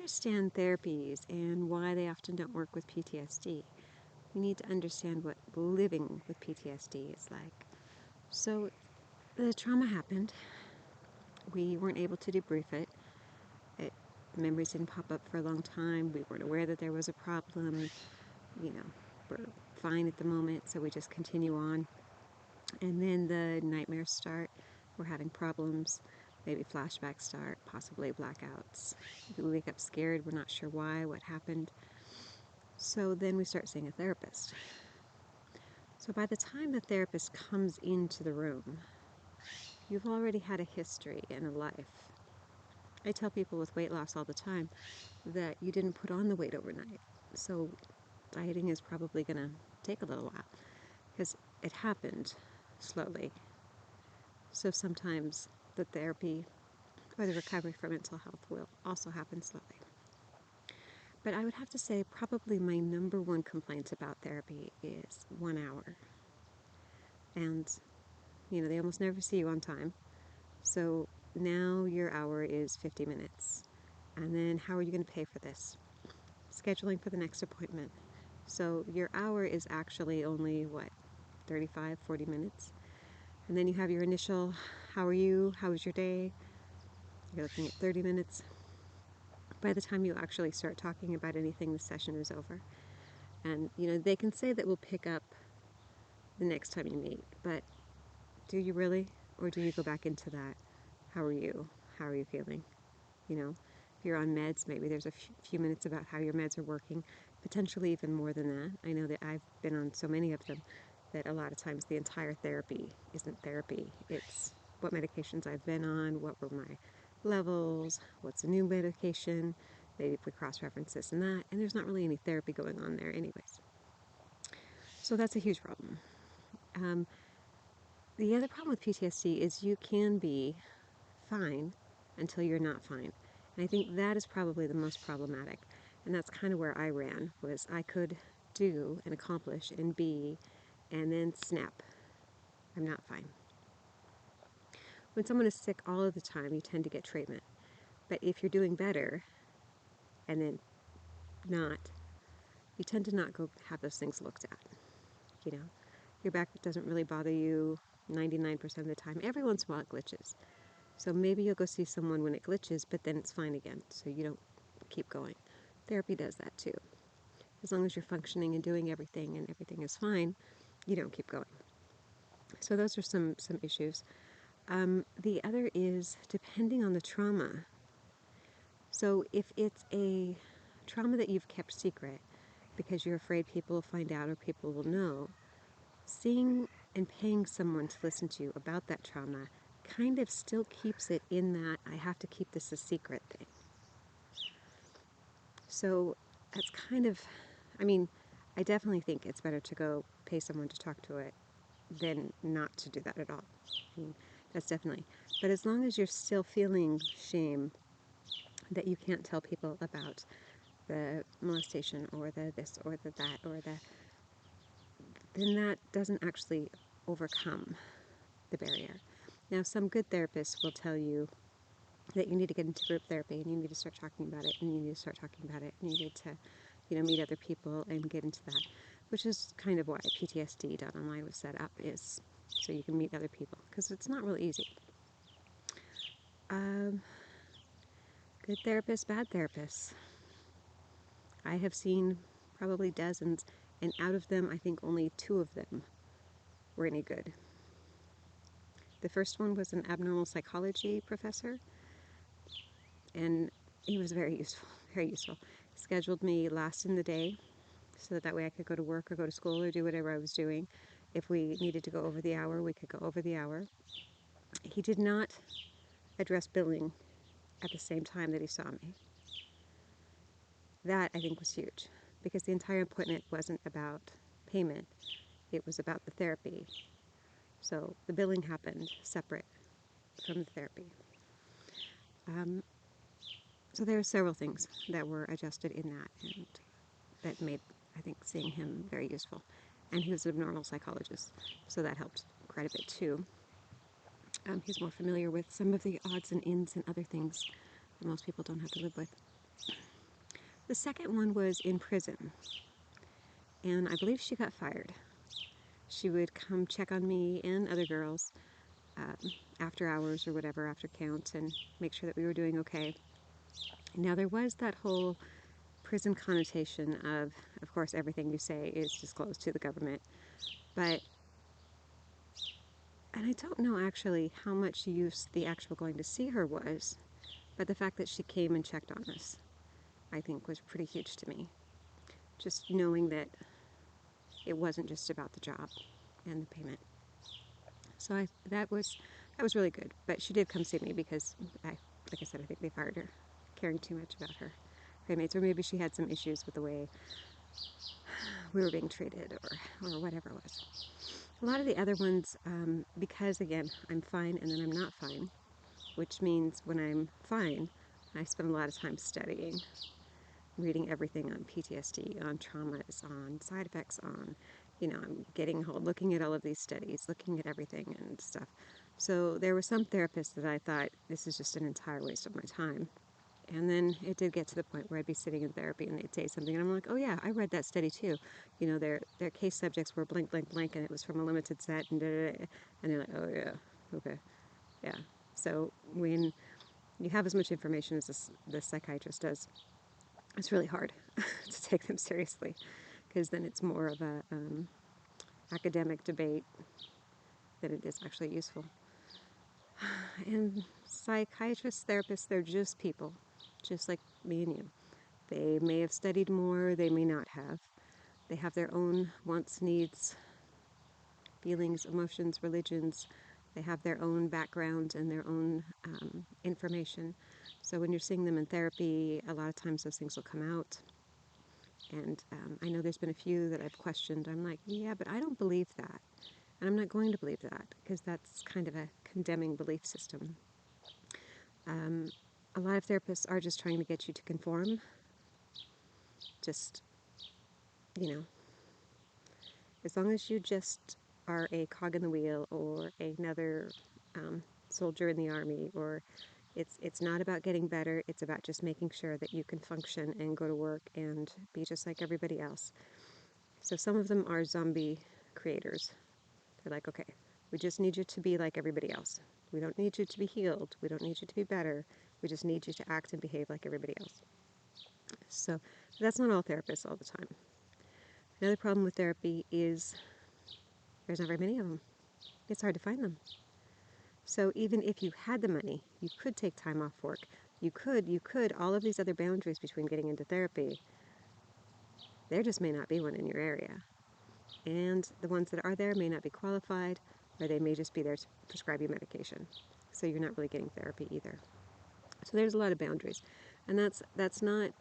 understand therapies and why they often don't work with PTSD, we need to understand what living with PTSD is like. So, the trauma happened. We weren't able to debrief it. The memories didn't pop up for a long time. We weren't aware that there was a problem. You know, we're fine at the moment, so we just continue on. And then the nightmares start. We're having problems. Maybe flashbacks start, possibly blackouts. We wake up scared. We're not sure why, what happened. So then we start seeing a therapist. So by the time the therapist comes into the room, you've already had a history and a life. I tell people with weight loss all the time that you didn't put on the weight overnight. So dieting is probably going to take a little while because it happened slowly. So sometimes the therapy or the recovery for mental health will also happen slowly. But I would have to say probably my number one complaint about therapy is 1 hour. And, they almost never see you on time. So now your hour is 50 minutes. And then how are you going to pay for this? Scheduling for the next appointment. So your hour is actually only, 35, 40 minutes? And then you have your initial, how are you? How was your day? You're looking at 30 minutes. By the time you actually start talking about anything, the session is over. And, they can say that we'll pick up the next time you meet, but do you really? Or do you go back into that, how are you? How are you feeling? If you're on meds, maybe there's a few minutes about how your meds are working, potentially even more than that. I know that I've been on so many of them that a lot of times the entire therapy isn't therapy. It's what medications I've been on, what were my levels, what's a new medication, maybe if we cross-reference this and that, and there's not really any therapy going on there anyways. So that's a huge problem. The other problem with PTSD is you can be fine until you're not fine. And I think that is probably the most problematic. And that's kind of where I ran, was I could do and accomplish and be, and then snap, I'm not fine. When someone is sick all of the time, you tend to get treatment. But if you're doing better and then not, you tend to not go have those things looked at. Your back doesn't really bother you 99% of the time. Every once in a while it glitches. So maybe you'll go see someone when it glitches, but then it's fine again, so you don't keep going. Therapy does that too. As long as you're functioning and doing everything and everything is fine, you don't keep going. So those are some issues. The other is depending on the trauma. So if it's a trauma that you've kept secret because you're afraid people will find out or people will know, seeing and paying someone to listen to you about that trauma kind of still keeps it in that I have to keep this a secret thing. So that's kind of, I definitely think it's better to go pay someone to talk to it than not to do that at all. That's definitely. But as long as you're still feeling shame that you can't tell people about the molestation or the this or the that or the, then that doesn't actually overcome the barrier. Now, some good therapists will tell you that you need to get into group therapy and you need to start talking about it and you need to start talking about it and you need to, meet other people and get into that, which is kind of why PTSD.online was set up, is so you can meet other people, because it's not really easy. Good therapists, bad therapists. I have seen probably dozens, and out of them, I think only 2 of them were any good. The first one was an abnormal psychology professor, and he was very useful, very useful. He scheduled me last in the day so that way I could go to work or go to school or do whatever I was doing. If we needed to go over the hour, we could go over the hour. He did not address billing at the same time that he saw me. That, I think, was huge, because the entire appointment wasn't about payment. It was about the therapy. So the billing happened separate from the therapy. So there were several things that were adjusted in that, and that made, I think, seeing him very useful. And he was a normal psychologist, so that helped quite a bit too. He's more familiar with some of the odds and ends and other things that most people don't have to live with. The second one was in prison, and I believe she got fired. She would come check on me and other girls after hours or whatever, after count, and make sure that we were doing okay. Now, there was that whole prison connotation of course, everything you say is disclosed to the government. But, and I don't know actually how much use the actual going to see her was, but the fact that she came and checked on us, I think, was pretty huge to me. Just knowing that it wasn't just about the job and the payment. So that was really good. But she did come see me because, like I said, I think they fired her, caring too much about her paymates, or maybe she had some issues with the way we were being treated, or whatever it was. A lot of the other ones, because again, I'm fine and then I'm not fine, which means when I'm fine, I spend a lot of time studying, reading everything on PTSD, on traumas, on side effects, on, I'm looking at all of these studies, looking at everything and stuff. So there were some therapists that I thought, this is just an entire waste of my time. And then it did get to the point where I'd be sitting in therapy and they'd say something, and I'm like, oh yeah, I read that study too. Their case subjects were blank, blank, blank, and it was from a limited set, and and they're like, oh yeah, okay, yeah. So when you have as much information as the psychiatrist does, it's really hard to take them seriously, because then it's more of a academic debate than it is actually useful. And psychiatrists, therapists, they're just people, just like me and you. They may have studied more, they may not have. They have their own wants, needs, feelings, emotions, religions. They have their own background and their own information. So when you're seeing them in therapy, a lot of times those things will come out. And I know there's been a few that I've questioned. I'm like, yeah, but I don't believe that. And I'm not going to believe that, because that's kind of a condemning belief system. A lot of therapists are just trying to get you to conform. Just, you know, as long as you just are a cog in the wheel or another soldier in the army, or it's not about getting better, it's about just making sure that you can function and go to work and be just like everybody else. So some of them are zombie creators. They're like, okay, we just need you to be like everybody else. We don't need you to be healed. We don't need you to be better. We just need you to act and behave like everybody else. So that's not all therapists all the time. Another problem with therapy is there's not very many of them. It's hard to find them. So even if you had the money, you could take time off work. You could, all of these other boundaries between getting into therapy, there just may not be one in your area. And the ones that are there may not be qualified, or they may just be there to prescribe you medication. So you're not really getting therapy either. So there's a lot of boundaries. And that's not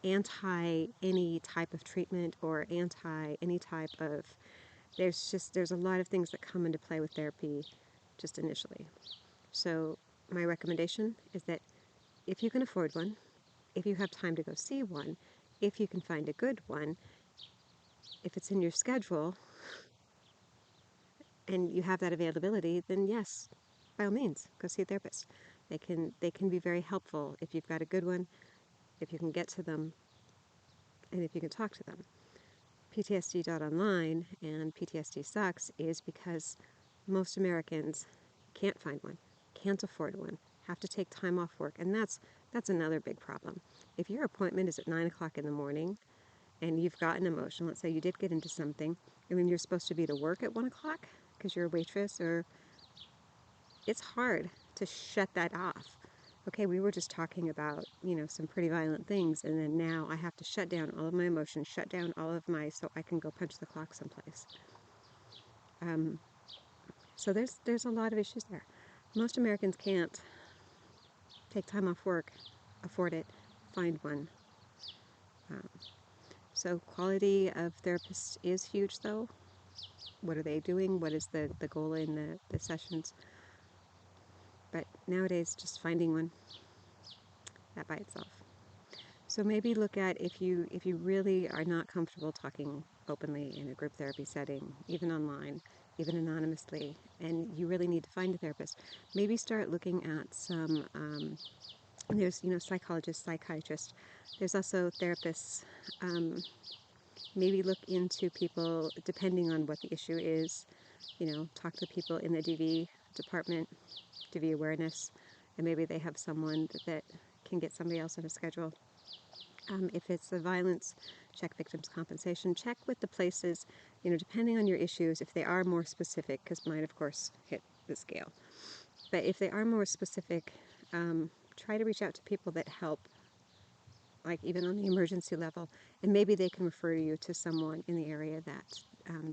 anti any type of treatment or anti any type of, there's a lot of things that come into play with therapy just initially. So my recommendation is that if you can afford one, if you have time to go see one, if you can find a good one, if it's in your schedule and you have that availability, then yes, by all means, go see a therapist. They can be very helpful if you've got a good one, if you can get to them, and if you can talk to them. PTSD.online and PTSD Sucks is because most Americans can't find one, can't afford one, have to take time off work, and that's another big problem. If your appointment is at 9 o'clock in the morning and you've got an emotion, let's say you did get into something, and then you're supposed to be to work at 1 o'clock because you're a waitress, or it's hard to shut that off. Okay, we were just talking about, some pretty violent things, and then now I have to shut down all of my emotions, shut down all of so I can go punch the clock someplace. So there's a lot of issues there. Most Americans can't take time off work, afford it, find one. So quality of therapists is huge, though. What are they doing? What is the goal in the sessions? But nowadays, just finding one, that by itself. So maybe look at, if you really are not comfortable talking openly in a group therapy setting, even online, even anonymously, and you really need to find a therapist, maybe start looking at some And there's, psychologists, psychiatrists. There's also therapists. Maybe look into people depending on what the issue is. Talk to people in the DV department, DV awareness, and maybe they have someone that can get somebody else on a schedule. If it's the violence, check victims' compensation. Check with the places, depending on your issues, if they are more specific, because mine, of course, hit the scale. But if they are more specific, try to reach out to people that help, like even on the emergency level, and maybe they can refer you to someone in the area that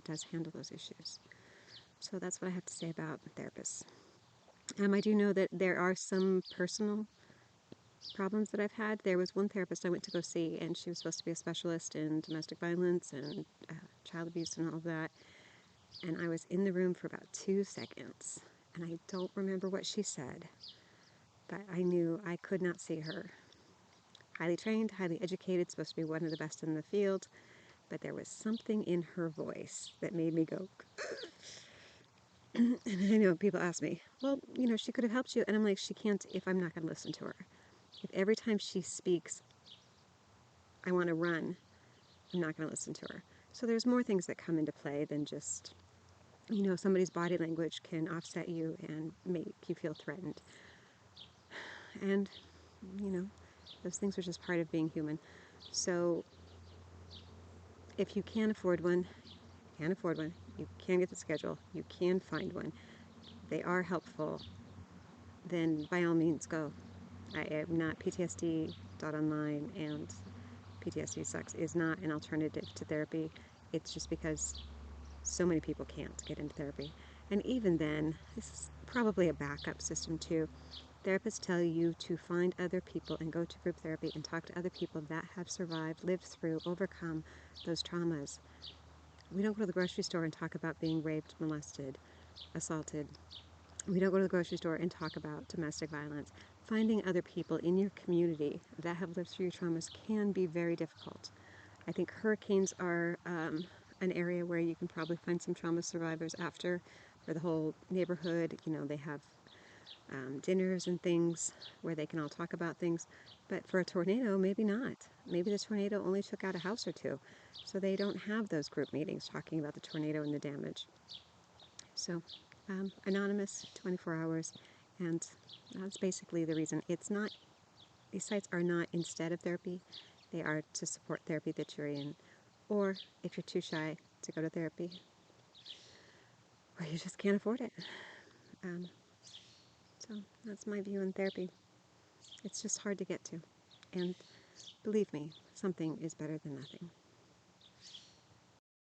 does handle those issues. So that's what I have to say about therapists. I do know that there are some personal problems that I've had. There was one therapist I went to go see, and she was supposed to be a specialist in domestic violence and child abuse and all of that. And I was in the room for about 2 seconds, and I don't remember what she said, but I knew I could not see her. Highly trained, highly educated, supposed to be one of the best in the field, but there was something in her voice that made me go. And I know people ask me, well, she could have helped you. And I'm like, she can't if I'm not going to listen to her. If every time she speaks, I want to run, I'm not going to listen to her. So there's more things that come into play than just, somebody's body language can offset you and make you feel threatened. And, those things are just part of being human. So if you can afford one, you can get the schedule, you can find one, they are helpful, then by all means go. I am not PTSD.online, and PTSD Sucks is not an alternative to therapy. It's just because so many people can't get into therapy. And even then, this is probably a backup system too. Therapists tell you to find other people and go to group therapy and talk to other people that have survived, lived through, overcome those traumas. We don't go to the grocery store and talk about being raped, molested, assaulted. We don't go to the grocery store and talk about domestic violence. Finding other people in your community that have lived through your traumas can be very difficult. I think hurricanes are an area where you can probably find some trauma survivors after, for the whole neighborhood. They have dinners and things where they can all talk about things. But for a tornado, maybe not. Maybe the tornado only took out a house or two. So they don't have those group meetings talking about the tornado and the damage. So anonymous, 24 hours, and that's basically the reason. These sites are not instead of therapy. They are to support therapy that you're in, or if you're too shy to go to therapy, or you just can't afford it. So that's my view on therapy. It's just hard to get to. And believe me, something is better than nothing.